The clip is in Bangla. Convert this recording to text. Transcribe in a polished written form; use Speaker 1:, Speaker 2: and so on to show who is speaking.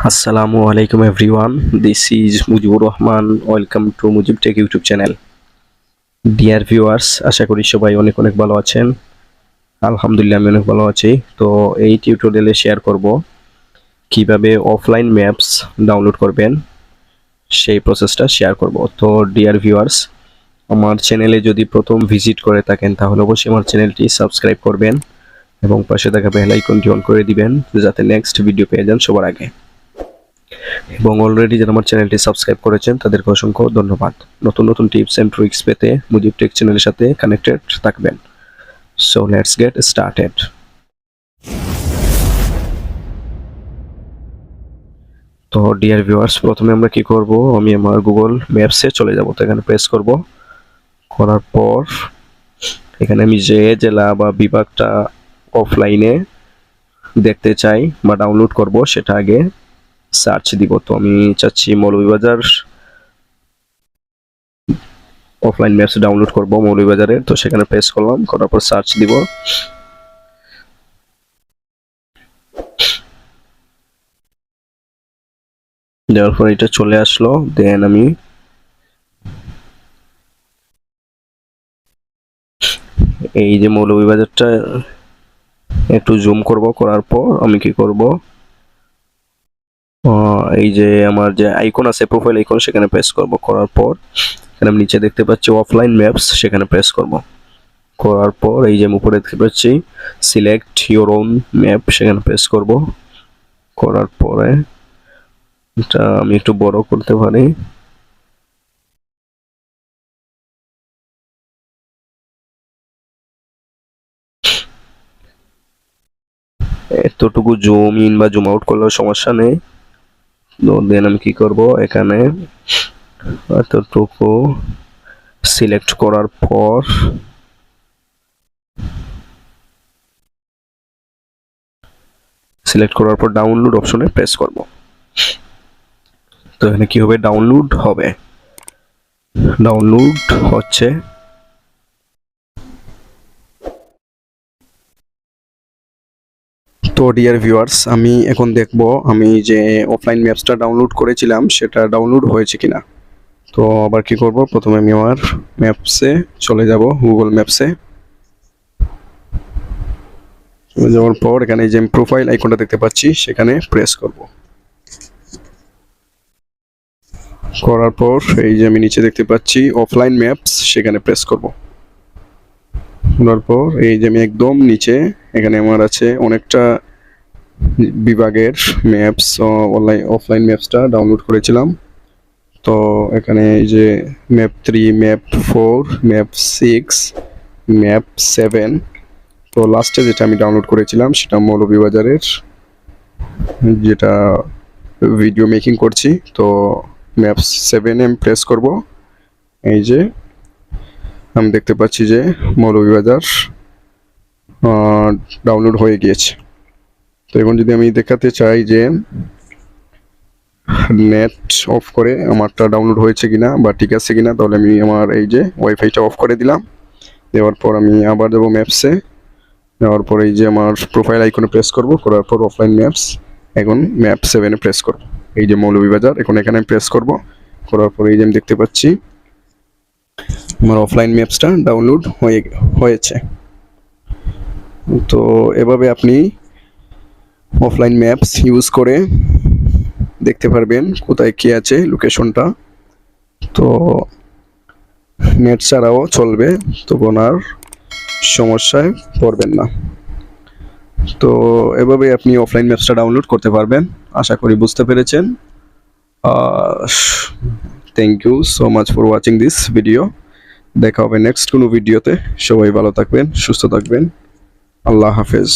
Speaker 1: Assalamu alaikum everyone. This is Mujibur Rahman. Welcome to Mujib Tech YouTube channel. Dear viewers, আশা করি সবাই অনেক অনেক ভালো আছেন। আলহামদুলিল্লাহ আমি অনেক ভালো আছি। তো এই টিউটোরিয়ালে শেয়ার করব কিভাবে অফলাইন ম্যাপস ডাউনলোড করবেন সেই প্রসেসটা শেয়ার করব। তো ডিয়ার ভিউয়ার্স, আমার চ্যানেলে যদি প্রথম ভিজিট করে থাকেন তাহলে অবশ্যই আমার চ্যানেলটি সাবস্ক্রাইব করবেন এবং পাশে থাকা বেল আইকনটি অন করে দিবেন যাতে নেক্সট ভিডিও পেয়ে যান সবার আগে। এবং অলরেডি যারা আমার চ্যানেলটি সাবস্ক্রাইব করেছেন তাদেরকে অসংখ্য ধন্যবাদ। নতুন নতুন টিপস এন্ড ট্রিক্স পেতে মুজিব টেক চ্যানেলের সাথে কানেক্টেড থাকবেন। So let's get started. তো ডিয়ার ভিউয়ার্স, প্রথমে আমরা কি করব, আমি আমার গুগল ম্যাপসে চলে যাব। তো এখানে প্রেস করব, করার পর এখানে আমি যে জেলা বা বিভাগটা অফলাইনে দেখতে চাই বা ডাউনলোড করব সেটা আগে সার্চ দিব। তো আমি চাচ্ছি মৌলভীবাজার অফলাইন ম্যাপস ডাউনলোড করব মৌলভীবাজারে। তো সেখানে প্রেস করলাম, করার পর সার্চ দিব। দেওয়ার পর এটা চলে আসলো। দেন আমি এই যে মৌলভীবাজারটা একটু জুম করব, করার পর আমি কি করব, এই যে আমার যে আইকন আছে প্রোফাইল আইকন সেখানে প্রেস করব। করার পর এখানে আমি নিচে দেখতে পাচ্ছি অফলাইন ম্যাপস, সেখানে প্রেস করব। করার পর এই যে উপরে দেখতে পাচ্ছি সিলেক্ট ইওর ওন ম্যাপ, সেখানে প্রেস করব। করার পরে এটা আমি একটু বড় করতে পারি। এতটুকু জুম ইন বা জুম আউট করলেও সমস্যা নেই। তো দেন আমি কি করব, এখানে এতটুকু সিলেক্ট করার পর ডাউনলোড অপশনে প্রেস করব। তো এখানে কি হবে, ডাউনলোড হবে, ডাউনলোড হচ্ছে। তো ডিয়ার ভিউয়ার্স, আমি এখন দেখব আমি যে অফলাইন ম্যাপসটা ডাউনলোড করেছিলাম সেটা ডাউনলোড হয়েছে কিনা। তো আবার কি করব, প্রথমে আমি আমার ম্যাপসে চলে যাব, গুগল ম্যাপসে যাওয়ার পর এখানে যে প্রোফাইল আইকনটা দেখতে পাচ্ছি সেখানে প্রেস করব। করার পর এই যে আমি নিচে দেখতে পাচ্ছি অফলাইন ম্যাপস, সেখানে প্রেস করব। করার পর এই যে আমি একদম নিচে এখানে আমার আছে অনেকটা বিভাগের ম্যাপস, অনলাইন অফলাইন ম্যাপসটা ডাউনলোড করেছিলাম। তো এখানে এই যে ম্যাপ 3, ম্যাপ 4, ম্যাপ 6, ম্যাপ 7। তো লাস্টে যেটা আমি ডাউনলোড করেছিলাম সেটা মৌলভীবাজারের, যেটা ভিডিও মেকিং করছি। তো ম্যাপ 7 এ প্রেস করব। এই যে আমি দেখতে পাচ্ছি যে মৌলভীবাজার ডাউনলোড হয়ে গিয়েছে। তো এখন যদি আমি দেখাতে চাই যে নেট অফ করে আমারটা ডাউনলোড হয়েছে কিনা বা ঠিক আছে কিনা, তাহলে আমি আমার এই যে ওয়াইফাইটা অফ করে দিলাম। দেওয়ার পর আমি আবার যাবো ম্যাপসে, দেওয়ার পর এই যে আমার প্রোফাইল আইকনে প্রেস করব। করার পর অফলাইন ম্যাপস, এখন ম্যাপ 7 এ প্রেস করব। এই যে মৌলভীবাজার, এখন এখানে প্রেস করব। করার পর এই যে আমি দেখতে পাচ্ছি আমার অফলাইন ম্যাপসটা ডাউনলোড হয়েছে। তো এভাবে আপনি অফলাইন ম্যাপস ইউজ করে দেখতে পারবেন কোথায় কি আছে লোকেশনটা। তো নেট ছাড়াও চলবে, তখন আর সমস্যায় পড়বেন না। তো এভাবে আপনি অফলাইন ম্যাপসটা ডাউনলোড করতে পারবেন। আশা করি বুঝতে পেরেছেন। Thank you so much for watching this video. দেখা হবে নেক্সট কোনো ভিডিওতে। সবাই ভালো থাকবেন, সুস্থ থাকবেন। আল্লাহ হাফেজ।